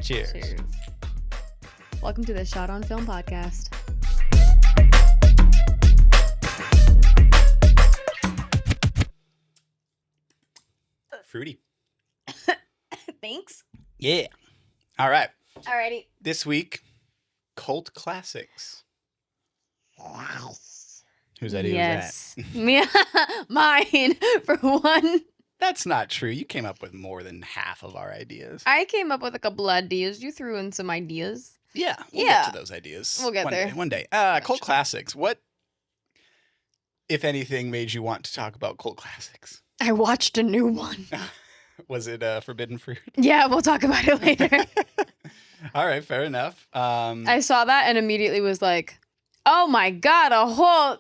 Cheers. Cheers. Welcome to the Shot on Film podcast. Fruity. Thanks. Yeah. All right. Alrighty. This week, cult classics. Whose idea Yes. Me, mine, for one. That's not true. You came up with more than half of our ideas. I came up with a couple ideas. You threw in some ideas. Yeah. We'll Yeah. get to those ideas. We'll get one there. Day, one day. Cult classics. What, if anything, made you want to talk about cult classics? I watched a new one. Was it Forbidden Fruit? Yeah, we'll talk about it later. All right. Fair enough. I saw that and immediately was like, oh my God, a whole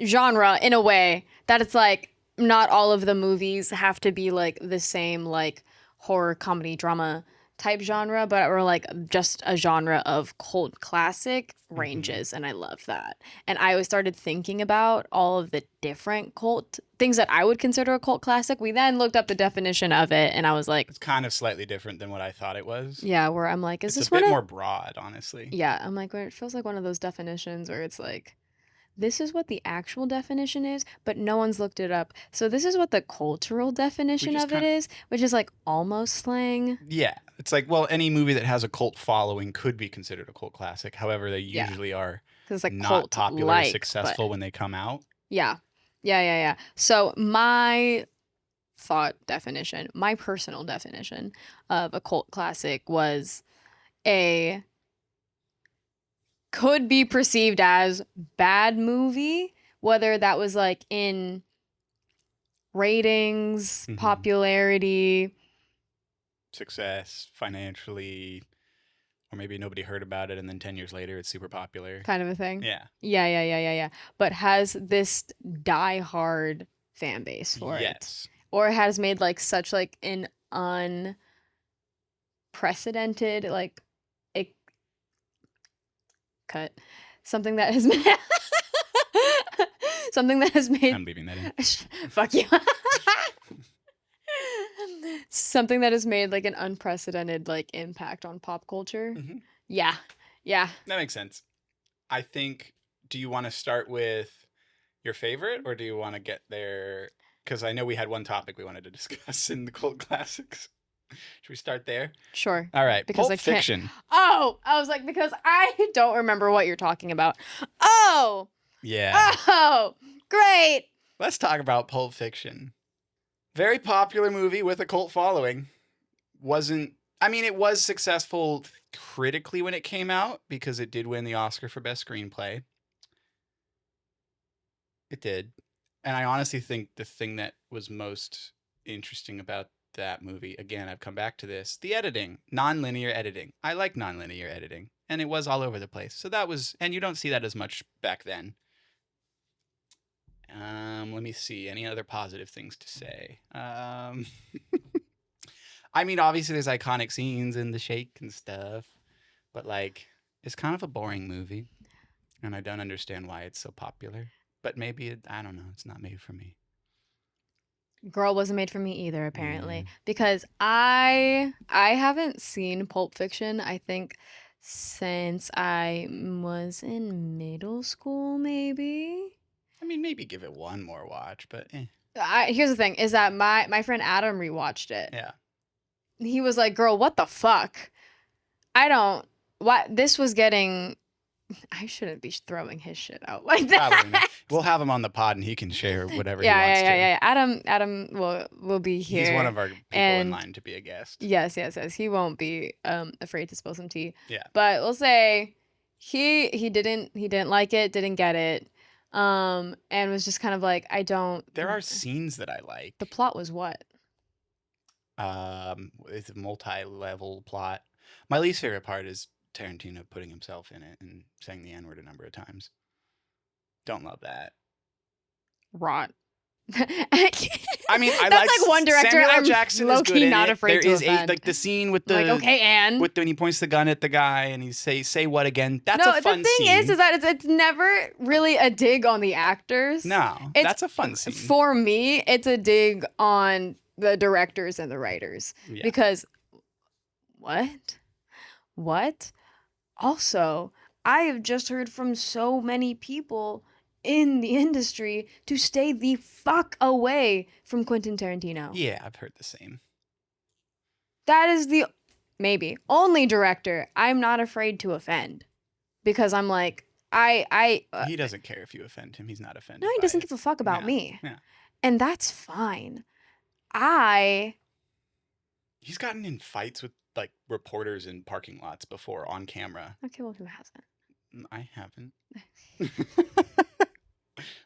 genre in a way that it's like not all of the movies have to be like the same like horror, comedy, drama type genre, but we're like just a genre of cult classic ranges. And I love that. And I started thinking about all of the different cult things that I would consider a cult classic. We then looked up the definition of it and I was like, It's kind of slightly different than what I thought it was. yeah, where I'm like, is It's this a bit one more broad, honestly. Yeah, I'm like, where it feels like one of those definitions where it's like, this is what the actual definition is, but no one's looked it up. So this is what the cultural definition just of it is, which is like almost slang. Yeah. It's like, well, any movie that has a cult following could be considered a cult classic. However, they Yeah. usually are Because it's like not cult popular or like, successful when they come out. Yeah. So my thought definition, my personal definition of a cult classic was could be perceived as bad movie, whether that was like in ratings, Mhm. popularity. Success, financially, or maybe nobody heard about it and then 10 years later it's super popular. Kind of a thing. Yeah. Yeah. But has this die-hard fan base for it. Yes. Or has made like such like an unprecedented like something that has made I'm leaving that in. fuck you. Something that has made like an unprecedented like impact on pop culture. Mhm. Yeah. That makes sense. I think, do you want to start with your favorite or do you want to get there? Because I know we had one topic we wanted to discuss in the cult classics. Should we start there? Sure. All right. Because Pulp I can't- Fiction. Oh, I was like, because I don't remember what you're talking about. Oh, Yeah. Great. Let's talk about Pulp Fiction. Very popular movie with a cult following. It was successful critically when it came out because it did win the Oscar for Best Screenplay. It did. And I honestly think the thing that was most interesting about that movie, again, I've come back to this, the editing, non-linear editing. I like non-linear editing, and it was all over the place. So that was, and you don't see that as much back then. Let me see. Any other positive things to say? Obviously there's iconic scenes in the shake and stuff, but like, it's kind of a boring movie, and I don't understand why it's so popular. But maybe I don't know. It's not made for me. Girl, wasn't made for me either, apparently. Mm. Because I haven't seen Pulp Fiction, I think, since I was in middle school, maybe. Maybe give it one more watch, but Here's the thing, is that my friend Adam rewatched it. yeah. He was like, girl, what the fuck? This was getting... I shouldn't be throwing his shit out like that. Probably not. We'll have him on the pod and he can share whatever he wants to. Yeah. Adam will be here. He's one of our people in and- line to be a guest. Yes. He won't be afraid to spill some tea. Yeah. But we'll say he didn't like it, didn't get it, and was just kind of like, I don't. There are scenes that I like. The plot was what? It's a multi-level plot. My least favorite part is Tarantino putting himself in it and saying the N-word a number of times. Don't love that. Rot. I That's like like one director Samuel L. I'm Jackson is good low-key in not it. afraid There to is offend. like the scene with the Like, okay, and when he points the gun at the guy and he say what again? That's no, a fun the thing scene. is that it's never really a dig on the actors. No, It's- that's a fun scene. For me, it's a dig on the directors and the writers. Yeah. Because what? What? Also, I have just heard from so many people in the industry to stay the fuck away from Quentin Tarantino. Yeah, I've heard the same. That is the maybe only director I'm not afraid to offend, because I'm like He doesn't care if you offend him. He's not offended. no, he by doesn't it. give a fuck about Yeah, me, yeah. and that's fine. He's gotten in fights with like reporters in parking lots before on camera. Okay, well, who hasn't? I haven't.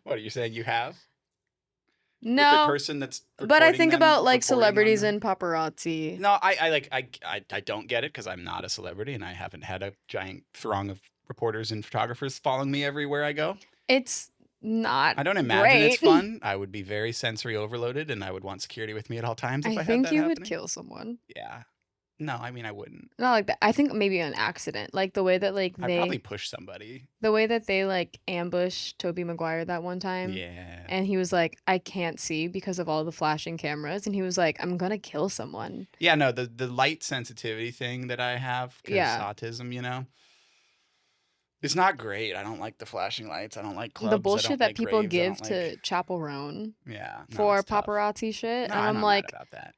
What are you saying? You have? With the No, person that's but I recording think them, about like reporting on celebrities them? and paparazzi. No, I don't get it because I'm not a celebrity and I haven't had a giant throng of reporters and photographers following me everywhere I go. It's not. I don't imagine it's great. fun. I would be very sensory overloaded and I would want security with me at all times if I I had think that you happening. would kill someone. Yeah. No, I mean I wouldn't. Not like that. I think maybe an accident, like the way that like I'd probably push somebody. the way that they like ambushed Tobey Maguire that one time. Yeah. And he was like, I can't see because of all the flashing cameras. And he was like, I'm going to kill someone. Yeah, no, the light sensitivity thing that I have, because Yeah. autism, you know, it's not great. I don't like the flashing lights. I don't like clubs. The I bullshit don't that like people raves. I give don't to like- Chappell Roan yeah, no, for it's tough. paparazzi shit. No, and I'm not like, mad about that.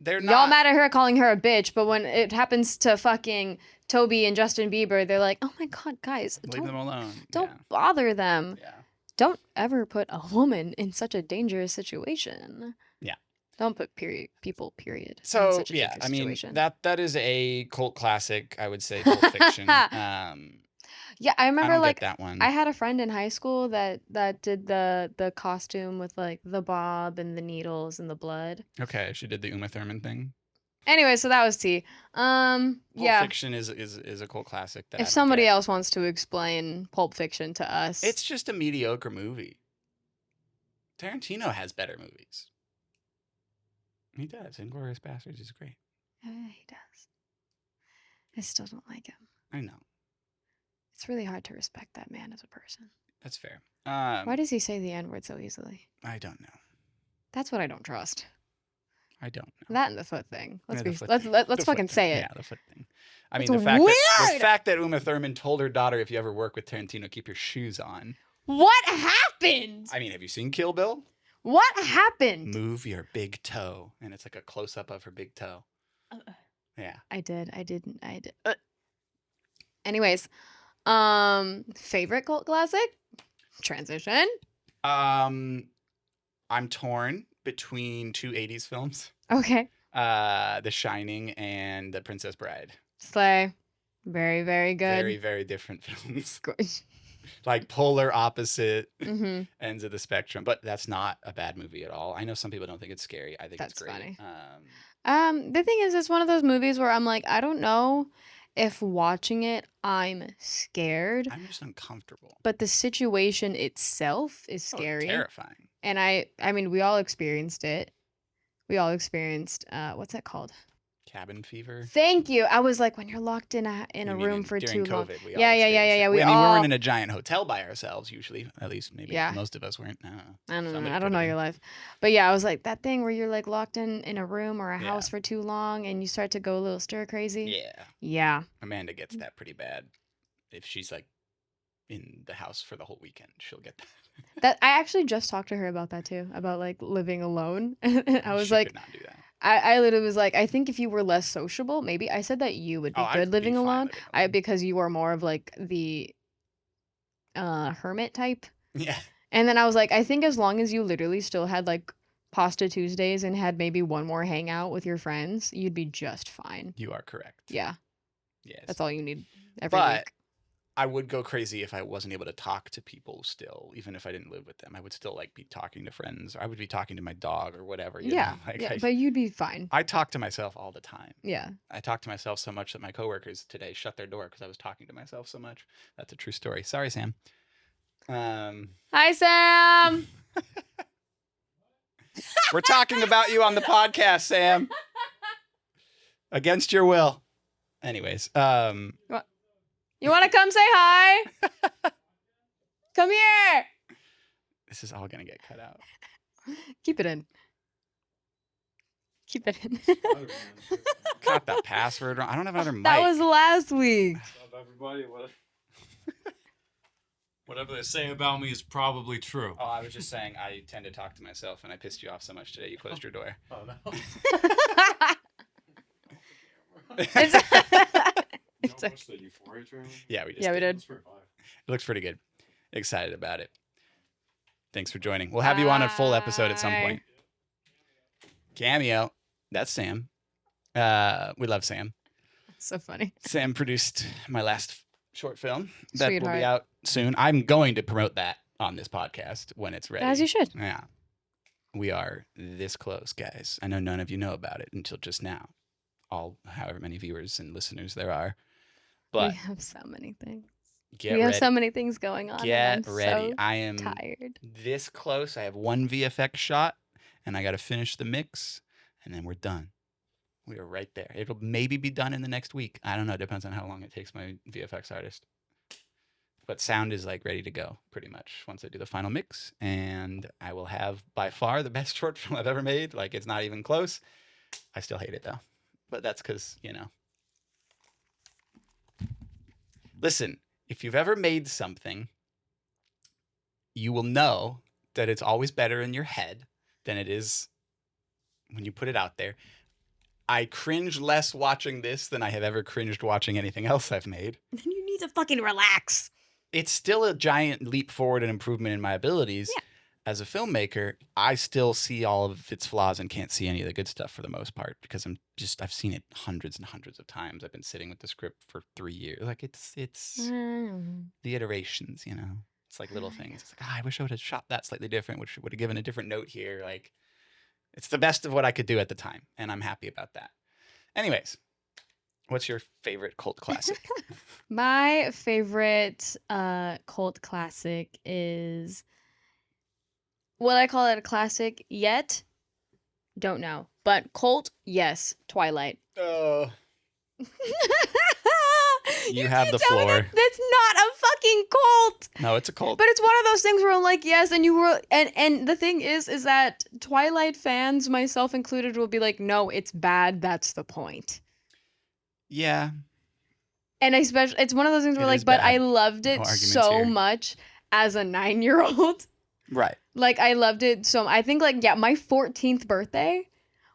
They're y'all not. mad at her calling her a bitch, but when it happens to fucking Toby and Justin Bieber, they're like, oh my God, guys, Leave them alone. don't bother them. Yeah. Don't ever put a woman in such a dangerous situation. Yeah. Don't put people, period. in So such a yeah, dangerous I mean situation. that is a cult classic. I would say Pulp Fiction. Yeah, I I remember don't like get that one. I had a friend in high school that did the costume with like the bob and the needles and the blood. Okay, she did the Uma Thurman thing. Anyway, so that was T. Pulp Yeah. Fiction is a cult classic. That I If don't somebody get. else wants to explain Pulp Fiction to us, It's just a mediocre movie. Tarantino has better movies. He does. Inglourious Basterds is great. He does. I still don't like him. I know. It's really hard to respect that man as a person. That's fair. Why does he say the N-word so easily? I don't know. That's what I don't trust. I don't know. That and the foot thing. Yeah, Let's the be foot let's thing. let's The foot fucking thing. say it. Yeah, the foot thing. I mean, It's the weird! fact that Uma Thurman told her daughter, if you ever work with Tarantino, keep your shoes on. What happened? I mean, have you seen Kill Bill? What happened? Move your big toe. And it's like a close up of her big toe. Yeah. I did. Anyways, favorite cult classic? Transition. I'm torn between two 80s films. Okay. The Shining and The Princess Bride. Slay. Very, very good. Very, very different films. Good. Like polar opposite Mm-hmm. ends of the spectrum. But that's not a bad movie at all. I know some people don't think it's scary. I think That's it's great. funny. The thing is, it's one of those movies where I'm like, I don't know if watching it I'm scared, I'm just uncomfortable. but the situation itself is Oh, scary. terrifying. And I mean, we all experienced it. We all experienced what's that called? Cabin fever. Thank you. I was like, when you're locked in a You mean room for during too long. COVID, we Yeah, all yeah, yeah, experienced yeah, it. yeah. We We weren't all- in a giant hotel by ourselves usually. At least maybe Yeah. most of us weren't. I don't know. I don't know. Somebody I don't know could've your been. life. But yeah, I was like that thing where you're like locked in a room or a Yeah. house for too long and you start to go a little stir crazy. Yeah. Yeah. Amanda gets that pretty bad. If she's like in the house for the whole weekend, she'll get that. That I actually just talked to her about that too, about like living alone. I was She like, could not do that. I literally was like, I think if you were less sociable, maybe I said that you would be Oh, I'd good be living fine alone. living alone. Because you are more of like the hermit type. Yeah. And then I was like, I think as long as you literally still had like pasta Tuesdays and had maybe one more hangout with your friends, you'd be just fine. You are correct. Yeah, Yes. that's all you need every But week. I would go crazy if I wasn't able to talk to people still, even if I didn't live with them. I would still like be talking to friends. Or I would be talking to my dog or whatever. You Yeah, know? Like, yeah, I, but you'd be fine. I talk to myself all the time. Yeah. I talk to myself so much that my coworkers today shut their door because I was talking to myself so much. That's a true story. Sorry, Sam. Hi, Sam. We're talking about you on the podcast, Sam. Against your will. Anyways, You want to come say hi? Come here. this is all gonna get cut out. Keep it in. Keep that in. Got the password wrong. I don't have another mic. That was last week. Of everybody, whatever they say about me is probably true. Oh, I was just saying I tend to talk to myself, and I pissed you off so much today. You closed your door. Oh no. It's Don't watch the Euphoria trailer? Yeah, we just Yeah, we did. It's pretty fire. It looks pretty good. Excited about it. Thanks for joining. We'll have you on a full episode at some Bye. point. Cameo. That's Sam. We love Sam. So funny. Sam produced my last short film that will Sweetheart. be out soon. I'm going to promote that on this podcast when it's ready. As you should. Yeah. We are this close, guys. I know none of you know about it until just now. All however many viewers and listeners there are. But we have so many things. get we have ready. so many things going on. Get and I'm ready. So I am tired. this close. I have one VFX shot and I got to finish the mix and then we're done. We are right there. It'll maybe be done in the next week. I don't know. It depends on how long it takes my VFX artist. But sound is like ready to go pretty much once I do the final mix. And I will have by far the best short film I've ever made. Like it's not even close. I still hate it though. But that's because, you know. Listen, if you've ever made something, you will know that it's always better in your head than it is when you put it out there. I cringe less watching this than I have ever cringed watching anything else I've made. Then you need to fucking relax. It's still a giant leap forward and improvement in my abilities. Yeah. As a filmmaker, I still see all of its flaws and can't see any of the good stuff for the most part because I've seen it hundreds and hundreds of times. I've been sitting with the script for 3 years. Like it's Mm. the iterations, you know. It's like little things. It's like, I wish I would have shot that slightly different, which would have given a different note here. Like it's the best of what I could do at the time, and I'm happy about that. Anyways, what's your favorite cult classic? My favorite cult classic is, would I call it a classic yet? Don't know. But cult, yes. Twilight. Oh, You have can't the tell me floor. That's not a fucking cult. no, it's a cult. But it's one of those things where I'm like, yes, and you were, and the thing is that Twilight fans, myself included, will be like, no, it's bad. That's the point. Yeah, And especially, it's one of those things where It like, is but bad. I loved No it arguments so here. much as a 9-year-old. right. Like I loved it so. I think like yeah, my 14th birthday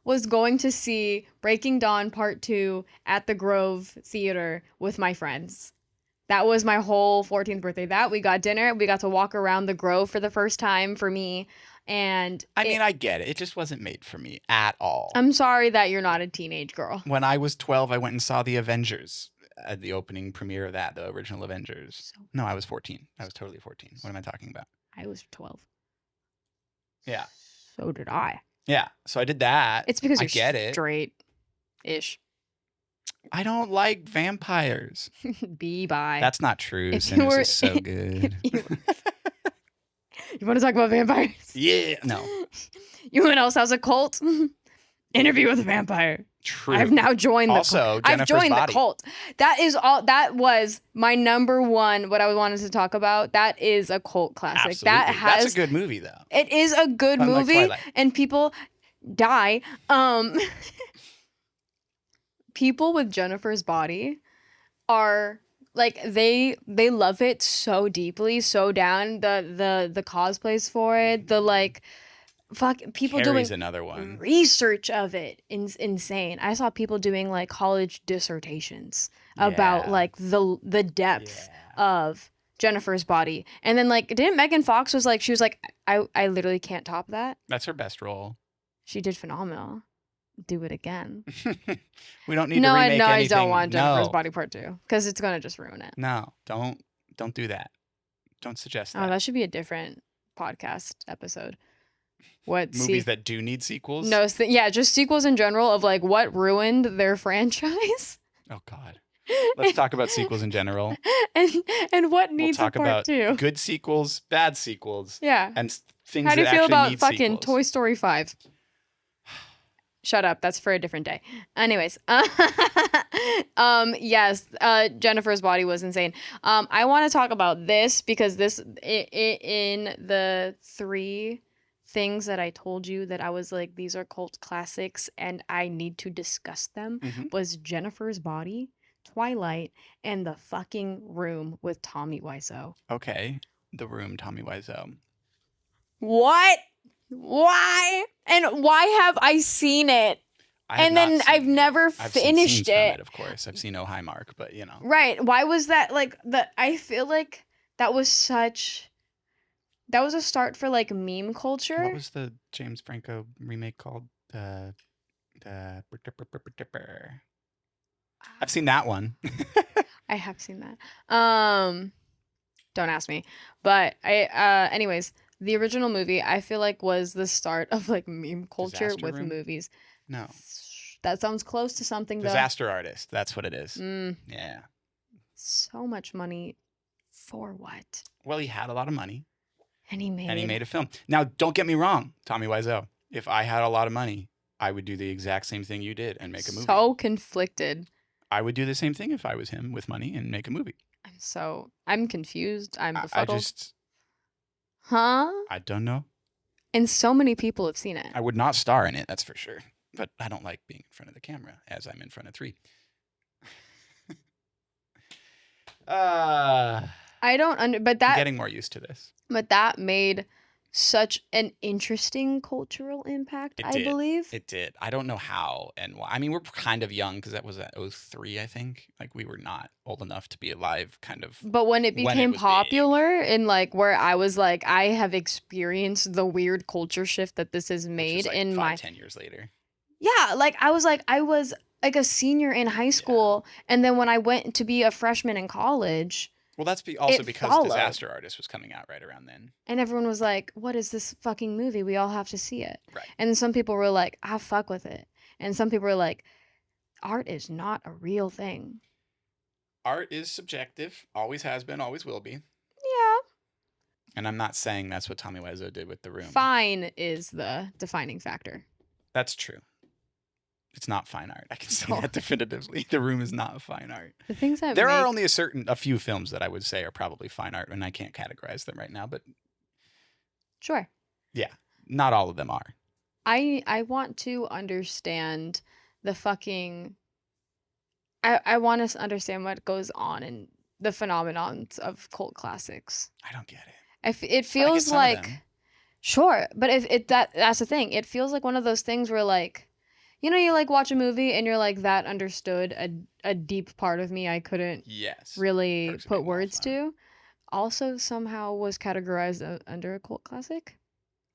was going to see Breaking Dawn Part 2 at the Grove Theater with my friends. That was my whole 14th birthday. That we got dinner, we got to walk around the Grove for the first time for me, and I mean, I get it. It just wasn't made for me at all. I'm sorry that you're not a teenage girl. When I was 12, I went and saw The Avengers at the opening premiere of that, the original Avengers. So- No, I was 14. I was totally 14. What am I talking about? I was 12. Yeah. So did I. Yeah. So I did that. It's because I you're get it. straight-ish. I don't like vampires. Be by. That's not true. If you Sinners were- is so good. You want to talk about vampires? yeah. No. You know what else has a cult? Interview with a Vampire. True. I've now joined the Also, cult. I've Jennifer's joined Body. the cult. That is all. That was my number one. What I wanted to talk about. That is a cult classic. Absolutely. That has. That's a good movie, though. It is a good Unlike movie, Twilight. and people die. People with Jennifer's Body are like they love it so deeply, so down. The cosplays for it, the like, fuck people Carrie's doing another one. research of it. Insane. I saw people doing like college dissertations about Yeah. like the depth of Jennifer's Body, and then like didn't Megan Fox was like she was like I literally can't top that. That's her best role. She did phenomenal. Do it again. We don't need No, to I remake no, I anything. don't want Jennifer's no. Body Part 2 because it's gonna just ruin it. No, don't do that. Don't suggest Oh, that. that should be a different podcast episode. What Movies that do need sequels. no, yeah, just sequels in general of like what ruined their franchise. Oh God. Let's talk about sequels in general. and what We'll needs talk a part about 2. good sequels, bad sequels, Yeah. and things How do you that feel actually about need fucking sequels. Toy Story 5? Shut up. That's for a different day. Anyways, yes, Jennifer's Body was insane. I want to talk about this because this in the things that I told you that I was like, these are cult classics and I need to discuss them Mhm. was Jennifer's Body, Twilight, and The Fucking Room with Tommy Wiseau. Okay. The Room, Tommy Wiseau. What? Why? And why have I seen it? I have And not then seen I've it. never I've seen finished scenes from it. of course. I've seen Oh Hi Mark, but you know. Right. Why was that like I feel like that was a start for like meme culture. What was the James Franco remake called? I've seen that one. I have seen that. Don't ask me. But anyways, the original movie I feel like was the start of like meme culture Disaster with Room? movies. No. That sounds close to something though. Disaster Artist. That's what it is. Mm, Yeah. so much money for what? Well, he had a lot of money And he made and he made a film. Now, don't get me wrong, Tommy Wiseau. If I had a lot of money, I would do the exact same thing you did and make a movie. So conflicted. I would do the same thing if I was him with money and make a movie. I'm confused. I'm I befuddled. Huh? I don't know. And so many people have seen it. I would not star in it, that's for sure. But I don't like being in front of the camera as I'm in front of 3. I don't but I'm getting more used to this. But that made such an interesting cultural impact, It I did. believe. It did. I don't know how and why. I mean, we're kind of young because that was at 03, I think. Like, we were not old enough to be alive, kind of. But when it when it became was big. popular and like where I was like, I have experienced the weird culture shift that this has Which made was like in 10 years later. Yeah, like I was like a senior in high school, and then when I went to be a freshman in college, Well, that's also It because followed. Disaster Artist was coming out right around then. and everyone was like, "What is this fucking movie? We all have to see it." Right. And then some people were like, "I fuck with it," and some people were like, "Art is not a real thing." Art is subjective, always has been, always will be. Yeah. And I'm not saying that's what Tommy Wiseau did with The Room. Fine is the defining factor. That's true. It's not fine art. I can say Oh. that definitively. The Room is not fine art. The things that There are make- only a few films that I would say are probably fine art, and I can't categorize them right now, but Sure. not all of them are. I want to understand the fucking I want to understand what goes on in the phenomenons of cult classics. I don't get it. It But I get feels some of like them. sure, but if that's the thing. It feels like one of those things where like you know you like watch a movie and you're like that understood a deep part of me I couldn't Yes. really Perks of put Being words Wallflower. to. Also somehow was categorized under a cult classic.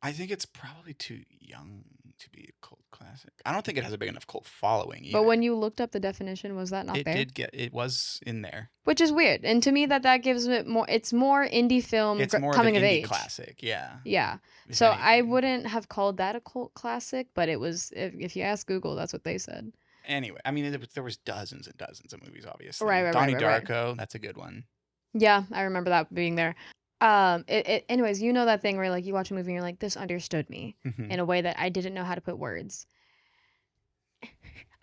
I think it's probably too young to be a cult classic. I don't think it has a big enough cult following either. But when you looked up the definition, was that not it there? it was in there. Which is weird. And to me that gives it more it's more indie film It's more coming of of an indie age. classic, yeah. Yeah. if So I anything. wouldn't have called that a cult classic, but it was if you ask Google, that's what they said. Anyway, I mean, there was dozens and dozens of movies, obviously. Right, Donnie right. Darko, that's a good one. Yeah, I remember that being there. Anyways, you know that thing where like you watch a movie and you're like, this understood me Mhm. in a way that I didn't know how to put words.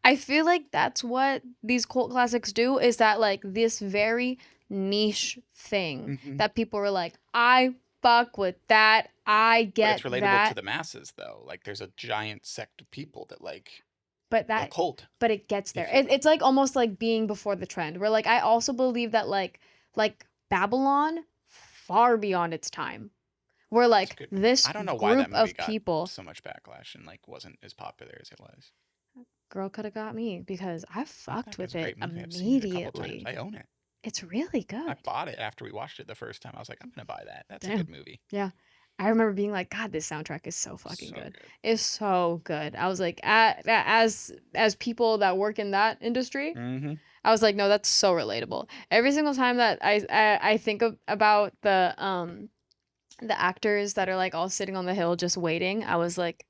I feel like that's what these cult classics do is that like this very niche thing Mhm. that people were like, I fuck with that. I But get it's relatable that. to the masses, though. Like, there's a giant sect of people that like But a that cult. but it gets there. If you It's like almost like being before the trend. Where like I also believe that like Babylon far beyond its time. Where like good. this I don't know why that group movie of got people so much backlash and like wasn't as popular as it was. girl could have got me because I I fucked thought with was a it great movie. I've seen it a couple immediately. times. I own it. It's really I good. bought it after we watched it the first time. I was like, I'm gonna buy that. That's a Damn. good movie. I remember being like, God, this soundtrack is so fucking So good. It's so good. I was like, as people that work in that industry, Mm-hmm. I was like, no, that's so relatable. Every single time that I think about the actors that are like all sitting on the hill just waiting, I was like,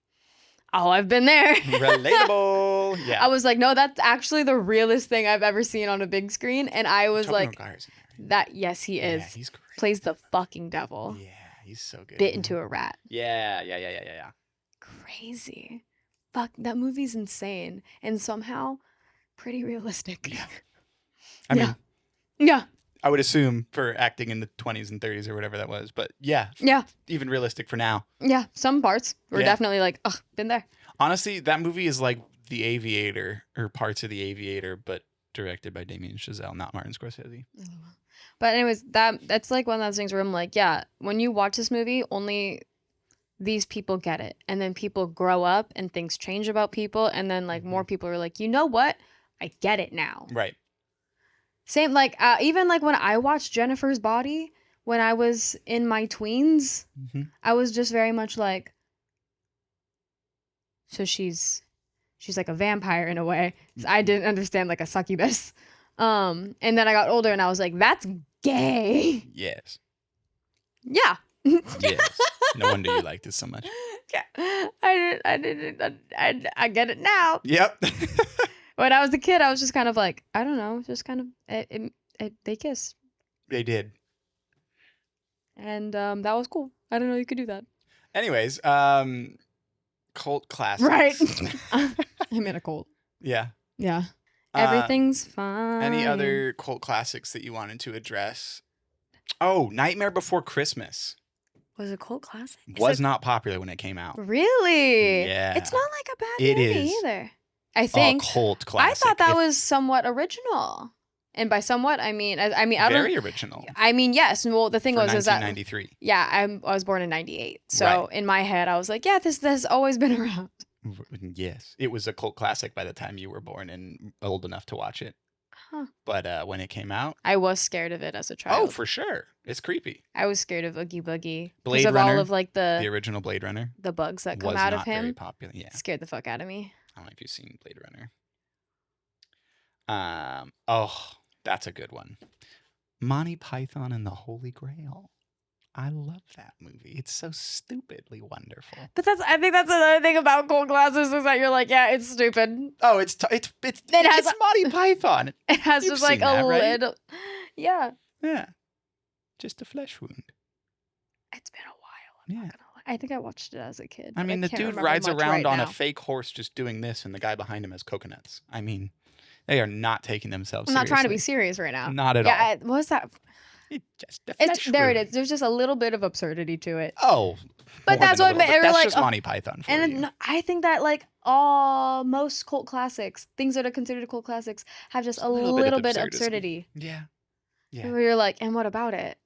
oh, I've been there. Relatable. Yeah. I was like, no, that's actually the realest thing I've ever seen on a big screen, and I was Tobey like, Maguire's in there, right? that. Yes, he Yeah, is. he's great. Plays the fucking devil. Yeah, he's so good. Bit into a rat. Yeah. Crazy. Fuck, that movie's insane and somehow pretty realistic. Yeah. I mean, Yeah. I would assume for acting in the 20s and 30s or whatever that was. But yeah, Yeah. even realistic for now. Yeah. Some parts were Yeah. definitely like, ugh, been there. Honestly, that movie is like The Aviator or parts of The Aviator, but directed by Damien Chazelle, not Martin Scorsese. But anyways, that's like one of those things where I'm like, yeah, when you watch this movie, only these people get it. And then people grow up and things change about people. And then like more people are like, you know what? I get it now. Right. Same like even like when I watched Jennifer's Body when I was in my tweens, I was just very much like, so she's like a vampire in a way. I didn't understand like a succubus. And then I got older and I was like, that's gay. Yes. Yeah. Yes. No wonder you liked it so much. Yeah. I get it now. Yep. When I was a kid, I was just kind of like, I don't know, just kind of they kissed. They did. And that was cool. I don't know you could do that. Anyways, cult classics. Right. I'm in a cult. Yeah. Yeah. Everything's fine. Any other cult classics that you wanted to address? Oh, Nightmare Before Christmas Was it a cult classic? was not popular when it came out. Really? Yeah. It's not like a bad It movie is. either. I think. A cult classic. I thought that If- was somewhat original. And by somewhat, I mean, I don't. very original. I mean, yes. Well, the thing For was that 1993. yeah, I was born in '98, so Right. in my head, I was like, yeah, this has always been around. Yes, it was a cult classic by the time you were born and old enough to watch it. Huh. But when it came out, I was scared of it as a child. oh, for sure, it's creepy. I was scared of Oogie Boogie Blade because of all Runner, of like The the original Blade Runner bugs that come was out not of very him. popular. Yeah, Scared the fuck out of me. I don't know if you've seen Blade Runner. Oh, that's a good one. Monty Python and the Holy Grail. I love that movie. It's so stupidly wonderful. But I think that's another thing about cult classes is that you're like, yeah, it's stupid. Oh, it's has- Monty Python. It has You've just like seen that, a right? little, yeah. Yeah, just a flesh wound. It's been a while. I'm Yeah. not gonna lie. I think I watched it as a kid. I but mean, the can't dude remember rides much around right on now. a fake horse just doing this, and the guy behind him has coconuts. I mean, they are not taking themselves I'm not trying to be seriously. serious right now. Not at Yeah, all. what was that? It's just a It's flesh there. It wound. is. There's just a little bit of absurdity to it. Oh, But more that's than a what little bit. they're That's like, just oh, Monty Python for And you. then I think that like most cult classics, things that are considered cult classics, have just a little bit of absurdity. Yeah, yeah, Where you're like, and what about it?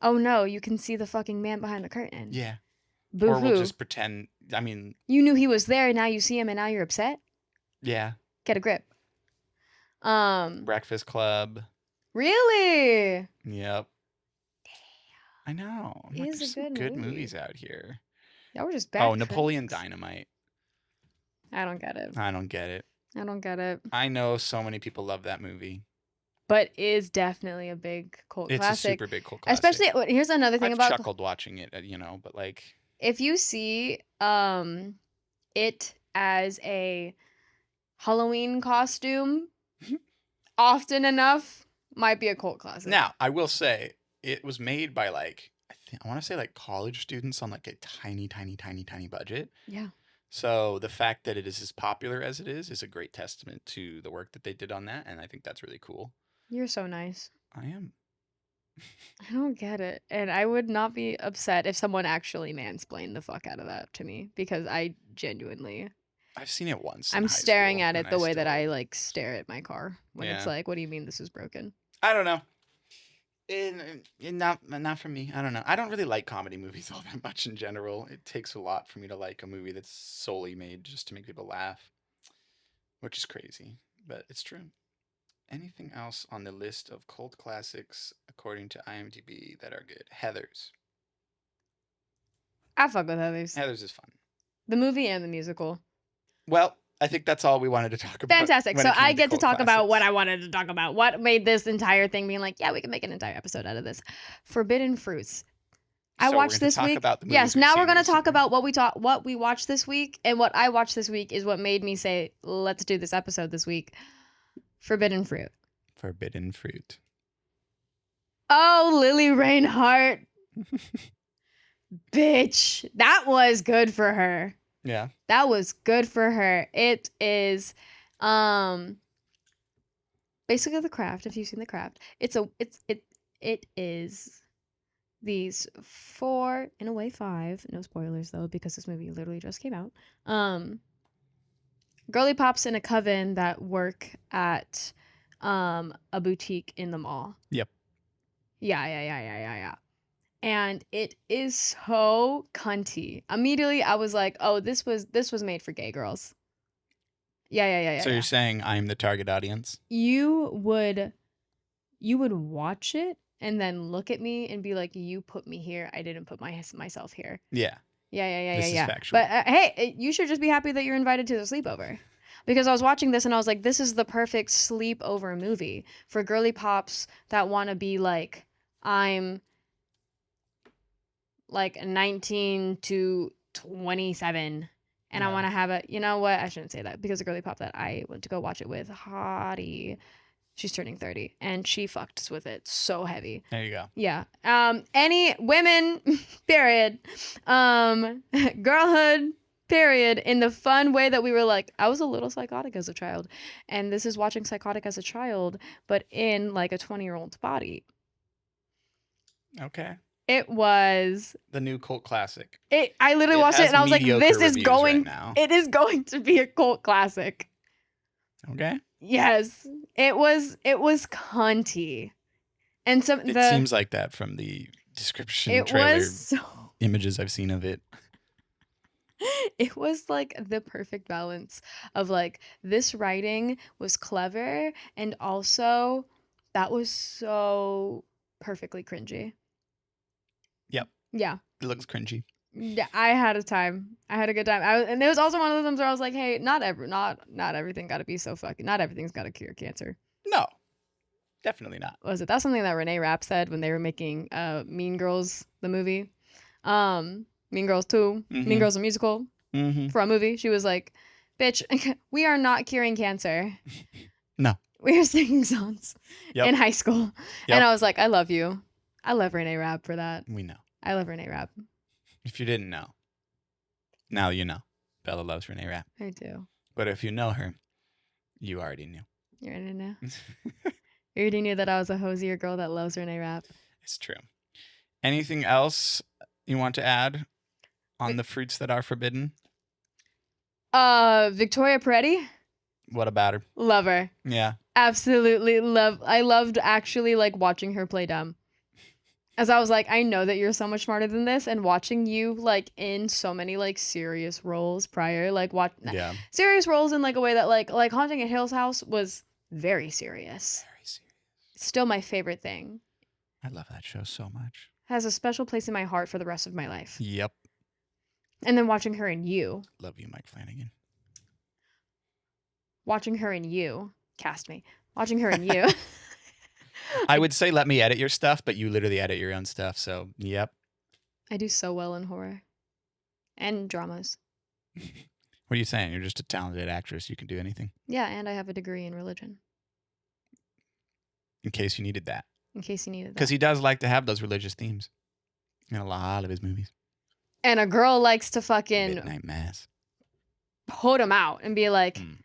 Oh no, you can see the fucking man behind the curtain. yeah. Boo Or hoo. we'll just pretend. I mean, You knew he was there, now you see him, and now you're upset. yeah. Get a grip. Breakfast Club. Really? Yep. I know. I'm like, It is there's a some good good movie. movies out here. That were just bad. Oh, Napoleon critics. Dynamite. I don't get it. I don't get it. I don't get it. I know so many people love that movie. But is definitely a big cult It's classic. a super big cult classic. Especially, here's another thing I've about chuckled watching it, but like, if you see it as a Halloween costume often enough, might be a cult classic. now I will say it was made by like I want to say like college students on like a tiny budget. Yeah. So the fact that it is as popular as it is a great testament to the work that they did on that, and I think that's really cool. You're so nice. I am. I don't get it. And I would not be upset if someone actually mansplained the fuck out of that to me because I genuinely I've seen it once. in I'm high staring school, at it and the way that still- I like stare at my car when it's Yeah. like, what do you mean this is broken? I don't know. Not for me. I don't know. I don't really like comedy movies all that much in general. It takes a lot for me to like a movie that's solely made just to make people laugh, which is crazy, but it's true. Anything else on the list of cult classics according to IMDb that are good? Heathers. I fuck with others. Heathers is fun. The movie and the musical. Well, I think that's all we wanted to talk about. Fantastic. when So it came I get to cult talk about what I classics. wanted to talk about. What made this entire thing being like, yeah, we can make an entire episode out of this. Forbidden Fruits. I So we're watched gonna this talk week. about the movies Yes, we've now we're seen gonna talk recently. about what we watched this week, and what I watched this week is what made me say, let's do this episode this week. Forbidden Fruit. Forbidden Fruit. Oh, Lily Reinhart. Bitch. That was good for her. Yeah. That was good for her. It is basically The Craft. If you've seen The Craft, it is these 4, in a way 5, no spoilers though, because this movie literally just came out. Girly pops in a coven that work at a boutique in the mall. Yep. Yeah. And it is so cunty. Immediately I was like, oh, this was made for gay girls. Yeah. So you're saying I'm the target audience? You would watch it and then look at me and be like, you put me here. I didn't put myself here. Yeah. Yeah. This is factual. But hey, you should just be happy that you're invited to the sleepover. Because I was watching this and I was like, this is the perfect sleepover movie for girly pops that want to be like, I'm like 19 to 27 and I Yeah. want to have a, you know what? I shouldn't say that because the girly pop that I went to go watch it with, Hottie, she's turning 30 and she fucked with it so heavy. There you go. Yeah. Any women, period. Girlhood, period. In the fun way that we were like, I was a little psychotic as a child. And this is watching Psychotic as a child, but in like a 20-year-old's body. Okay. It was The new cult classic. I literally It watched it has and I was like, mediocre this is reviews going right now. it is going to be a cult classic. Okay. Yes. It was cunty. And It seems like that from the description it trailer was so images I've seen of it. it was like the perfect balance of like this writing was clever and also that was so perfectly cringy. Yep. Yeah. It looks cringy. Yeah, I had a time. I had a good time. And it was also one of those times where I was like, "Hey, not everything got to be so fucking. Not everything's got to cure cancer." No. Definitely not. Was it? That's something that Renee Rapp said when they were making Mean Girls the movie, Mean Girls 2, Mean Mhm. Girls the musical Mm-hmm. for a movie. She was like, "Bitch, we are not curing cancer. No. We are singing songs Yep. in high school." Yep. And I was like, "I love you. I love Renee Rapp for that. We know. I love Renee Rapp. If you didn't know, now you know. Bella loves Renee Rapp. I do. But if you know her, you already knew. You already know. You already knew that I was a hosier girl that loves Renee Rapp." It's true. Anything else you want to add on the fruits that are forbidden? Victoria Peretti, What about her? love her. Yeah. Absolutely love. I loved actually like watching her play dumb. As I was like, I know that you're so much smarter than this, and watching you like in so many like serious roles prior, like Yeah. serious roles in like a way that like Haunting at Hill's House was very serious. Very serious. Still my favorite thing. I love that show so much. Has a special place in my heart for the rest of my life. Yep. And then watching her in You. Love you, Mike Flanagan. Watching her in You. Cast me. Watching her in You. I would say let me edit your stuff, but you literally edit your own stuff. So, yep. I do so well in horror. And dramas. What are you saying? You're just a talented actress. You can do anything. Yeah, and I have a degree in religion. In case you needed that. In case you needed that. Because he does like to have those religious themes in a lot of his movies. And a girl likes to fucking Midnight Mass. put them out and be like, Mm.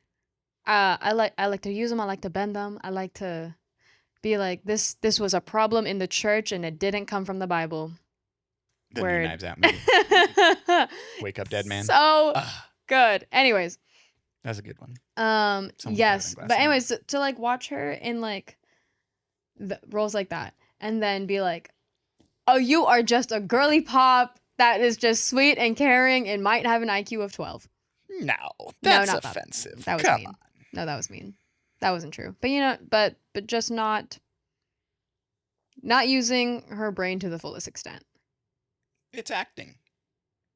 I like to use them. I like to bend them. I like to be like, this was a problem in the church and it didn't come from the Bible. The Word. new Knives Out movie. Wake Up Dead Man. So Ugh, good. Anyways, that's a good one. yes. Someone's got a glass But on anyways, to like watch her in like the roles like that and then be like, oh, you are just a girly pop that is just sweet and caring and might have an IQ of 12. No, that's not that. offensive. That was Come mean. on. No, that was mean. That wasn't true. But you know, but just not using her brain to the fullest extent. It's acting.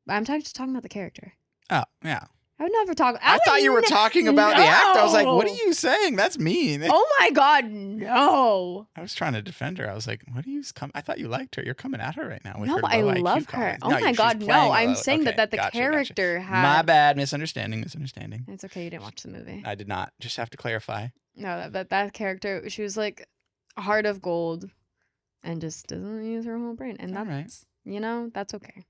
I'm just talking about the character. Oh, yeah. I would never talk. I thought you were talking about the act. I was like, what are No. you saying? That's mean. Oh my god, no! I was trying to defend her. I was like, what are you I thought you liked her. You're coming at her right now. With No, her I low IQ love her. comments. Oh No, my she's god, playing no! a I'm low- saying okay, that the gotcha. character had. My bad. Misunderstanding. It's okay. You didn't watch the movie. I did not. Just have to clarify. No, that character. She was like heart of gold, and just doesn't use her whole brain, and All that's right. that's okay.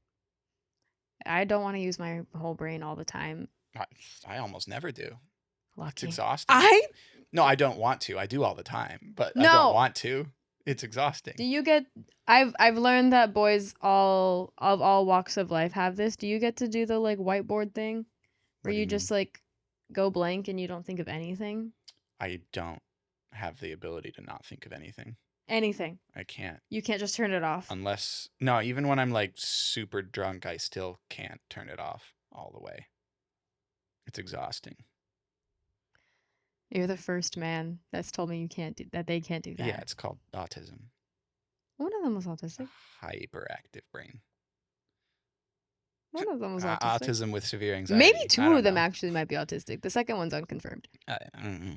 I don't want to use my whole brain all the time. I almost never do. It's Lucky. exhausting. No, I don't want to. I do all the time, but I No. don't want to. It's exhausting. Do you get? I've learned that boys all walks of life have this. Do you get to do the like whiteboard thing, What where do you you just like go blank and you don't think of anything? I don't have the ability to not think of anything. Anything. I can't. You can't just turn it off. Unless no, even when I'm like super drunk, I still can't turn it off all the way. It's exhausting. You're the first man that's told me you can't do that. They can't do that. Yeah, it's called autism. One of them was autistic. Hyperactive brain. One of them was autistic. Autism with severe anxiety. Maybe I two don't of them know. actually might be autistic. The second one's unconfirmed. I don't know.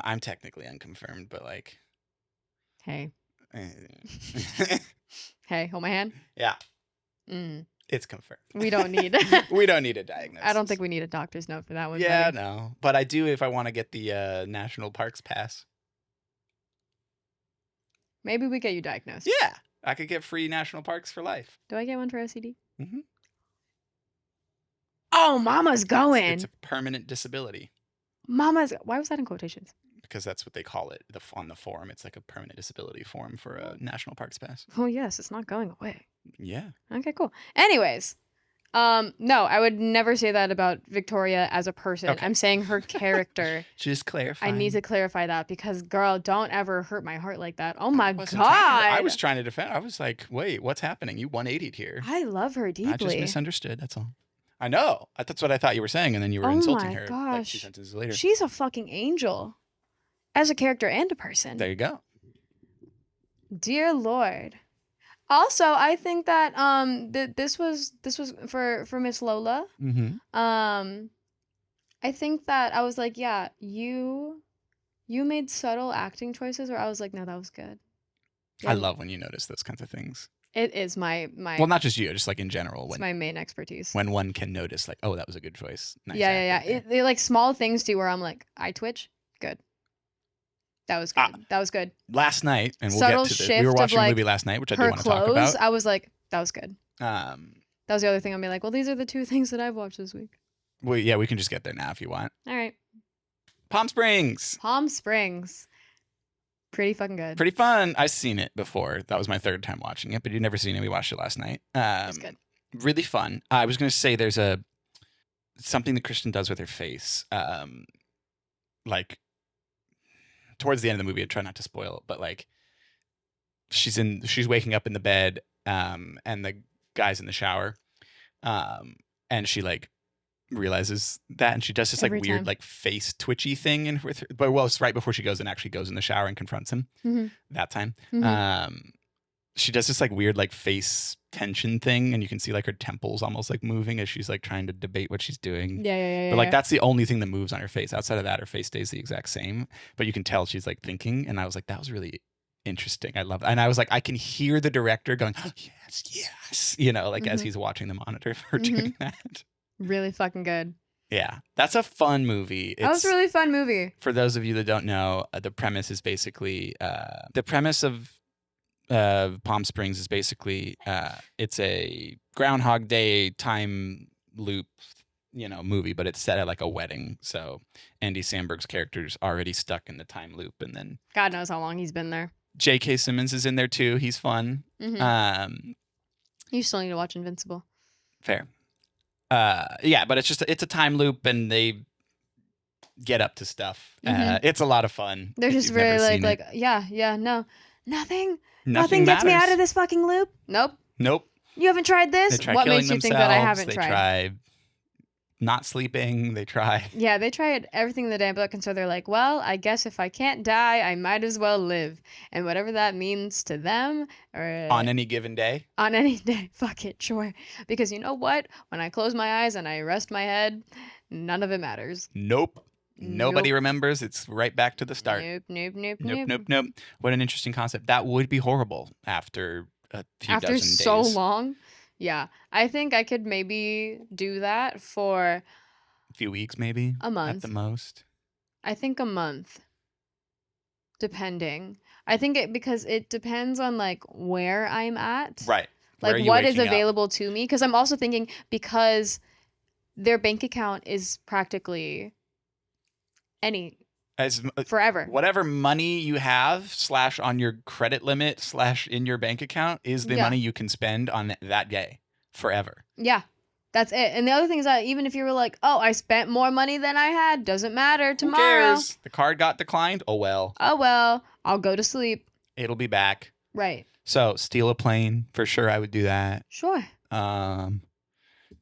I'm technically unconfirmed, but like, Hey, eh. hey, hold my hand. yeah, Mm, it's confirmed. we don't need. We don't need a diagnosis. I don't think we need a doctor's note for that one. Yeah, buddy. no, but I do if I want to get the national parks pass. Maybe we get you diagnosed. Yeah, I could get free national parks for life. Do I get one for OCD? Mhm. Oh, Mama's going. It's a permanent disability Mama's. Why was that in quotations? because that's what they call it on the form. It's like a permanent disability form for a national parks pass. Oh yes, it's not going away. Yeah. Okay, cool. Anyways, no, I would never say that about Victoria as a person. Okay. I'm saying her character. Just clarify. I need to clarify that because, girl, don't ever hurt my heart like that. Oh my god. I was trying to defend. I was like, wait, what's happening? You 180'd here. I love her deeply. I just misunderstood. That's all. I know. That's what I thought you were saying, and then you were Oh insulting my her like 2 gosh. sentences later. She's a fucking angel, as a character and a person. There you go. Dear Lord. Also, I think that this was for Miss Lola. Mm-hmm. I think that I was like, yeah, you made subtle acting choices where I was like, no, that was good. I Yeah, love when you notice those kinds of things. it is my Well, not just you, just like in general. it's When my main expertise. when one can notice, like, oh, that was a good choice. Nice Yeah. acting there. They like small things too, where I'm like, I twitch, good. That was good. That was good. Last night, and we'll Subtle get to this. shift We were of, watching a like, movie last night, which I do Her want to talk clothes, about. I was like, that was good. That Well, was the other thing. I'll be like, well, these are the two things that I've watched this week. yeah, we can just get there now if you want. All right, Palm Springs. Palm Springs, pretty fucking good. Pretty fun. I've seen it before. That was my third time watching it, but you'd never seen it. We watched it last night. It's good. Really fun. I was going to say there's something that Kristen does with her face. Like towards the end of the movie, I try not to spoil it, but like she's waking up in the bed, and the guy's in the shower, and she like realizes that, and she does this like Every weird time. like face twitchy thing, and with her, but well, it's right before she goes and actually goes in the shower and confronts him. Mhm. That time, Mhm. she does this like weird like face tension thing, and you can see like her temples almost like moving as she's like trying to debate what she's doing. Yeah. But like that's the only thing that moves on her face. Outside of that, her face stays the exact same. But you can tell she's like thinking, and I was like, that was really interesting. I love that. And I was like, I can hear the director going, oh, yes, you know, like as Mhm. he's watching the monitor for Mhm. doing that. Really fucking good. Yeah, that's a fun movie. That was a really fun movie. For those of you that don't know, the premise is basically the premise of Palm Springs is basically it's a Groundhog Day time loop, movie, but it's set at like a wedding. So Andy Samberg's character's already stuck in the time loop, and then God knows how long he's been there. J.K. Simmons is in there too. He's fun. Mhm. You still need to watch Invincible. Fair. Yeah, but it's a time loop, and they get up to stuff. Mhm. It's a lot of fun. They're if just you've very never like seen it. yeah, no, nothing gets me out matters. of this fucking loop. Nope. Nope. You haven't tried They this. try What killing makes you themselves. think that I haven't they tried? try not sleeping. They try Yeah, they tried everything in the damn book, and so they're like, well, I guess if I can't die, I might as well live, and whatever that means to them, or on any given day. on any day, fuck it, sure. Because you know what? When I close my eyes and I rest my head, none of it matters. Nope. Nobody remembers. It's right back to the start. Nope. What an interesting concept. That would be horrible after a few After dozen so days. long, yeah, I think I could maybe do that for A few weeks, maybe. a month. At the most. I think a month, depending. I think because it depends on like where I'm at. Right. Where are Like you what is waking up? available to me, because I'm also thinking, because their bank account is practically any As forever. whatever money you have / on your credit limit / in your bank account is the Yeah. money you can spend on that day forever. Yeah, that's it. And the other thing is that even if you were like, oh, I spent more money than I had, doesn't matter. Who Tomorrow, cares? The card got declined. Oh well, oh well, I'll go to sleep. it'll be back. Right. So steal a plane for sure. I would do that. Sure.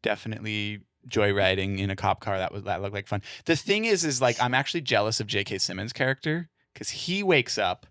Definitely joyriding in a cop car. That looked like fun. The thing is like I'm actually jealous of J.K. Simmons' character because he wakes up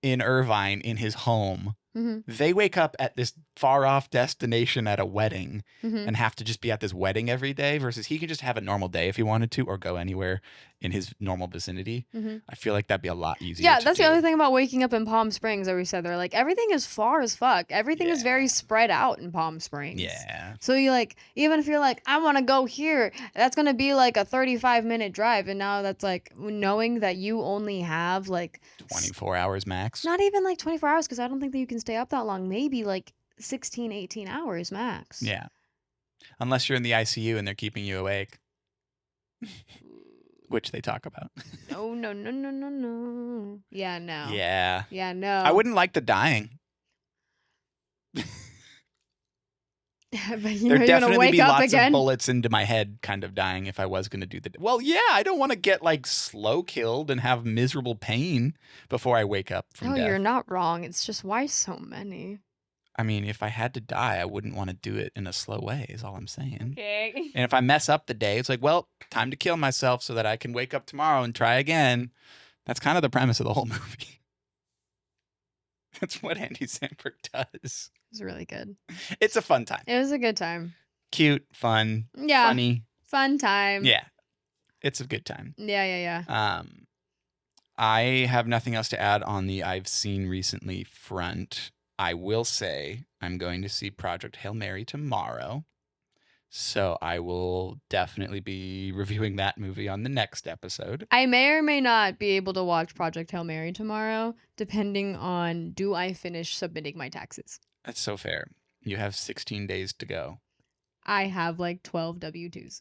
in Irvine in his home. Mm-hmm. They wake up at this far off destination at a wedding Mm-hmm. and have to just be at this wedding every day versus he could just have a normal day if he wanted to or go anywhere in his normal vicinity. Mm-hmm. I feel like that'd be a lot easier. Yeah, to that's do. the other thing about waking up in Palm Springs that we said. They're like, everything is far as fuck. Everything is very spread out in Palm Springs. Yeah. So you like, even if you're like, I want to go here, that's going to be like a 35-minute drive. And now that's like knowing that you only have like 24 hours max. not even like 24 hours because I don't think that you can stay up that long. Maybe like 16, 18 hours max. Yeah. Unless you're in the ICU and they're keeping you awake, which they talk about. No, no, no, no, no, no. Yeah, no. Yeah. Yeah, no. I wouldn't like the dying. but you There'd know you're going to definitely wake be up lots again. of bullets into my head kind of dying if I was going to do the... Well, yeah, I don't want to get like slow killed and have miserable pain before I wake up from No, death. you're not wrong. It's just why so many? I mean, if I had to die, I wouldn't want to do it in a slow way is all I'm saying. Okay. And if I mess up the day, it's like, well, time to kill myself so that I can wake up tomorrow and try again. That's kind of the premise of the whole movie. That's what Andy Samberg does. It was really good. It's a fun time. It was a good time. Cute, fun, Yeah. funny. Fun time. Yeah. It's a good time. Yeah, yeah. I have nothing else to add on the I've seen recently front. I will say I'm going to see Project Hail Mary tomorrow. So I will definitely be reviewing that movie on the next episode. I may or may not be able to watch Project Hail Mary tomorrow, depending on do I finish submitting my taxes. That's so fair. You have 16 days to go. I have like 12 W-2s.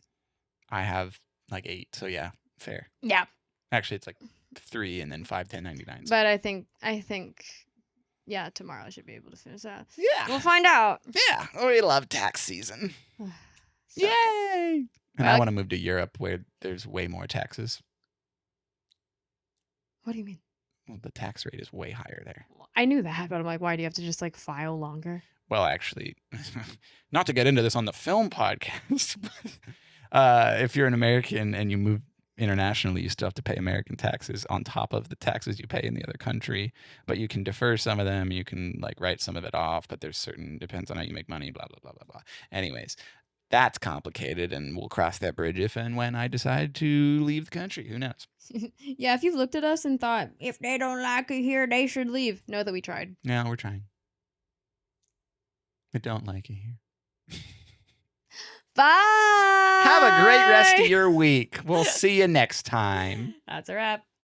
I have like 8. So yeah, fair. Yeah. Actually, it's like 3 and then 5 1099s. But I think, yeah, tomorrow I should be able to finish that. Yeah. We'll find out. Yeah. We love tax season. So- Yay. And Well, I want to move to Europe where there's way more taxes. What do you mean? Well, the tax rate is way higher there. I knew that, but I'm like, why do you have to just like file longer? Well, actually, not to get into this on the film podcast, but if you're an American and you move internationally, you still have to pay American taxes on top of the taxes you pay in the other country. But you can defer some of them. You can like write some of it off, but there's depends on how you make money, blah, blah, blah, blah, blah. Anyways, that's complicated and we'll cross that bridge if and when I decide to leave the country. Who knows? Yeah, if you've looked at us and thought, if they don't like it here, they should leave. Know that we tried. No, we're trying. I don't like it here. Bye. Have a great rest of your week. We'll see you next time. That's a wrap.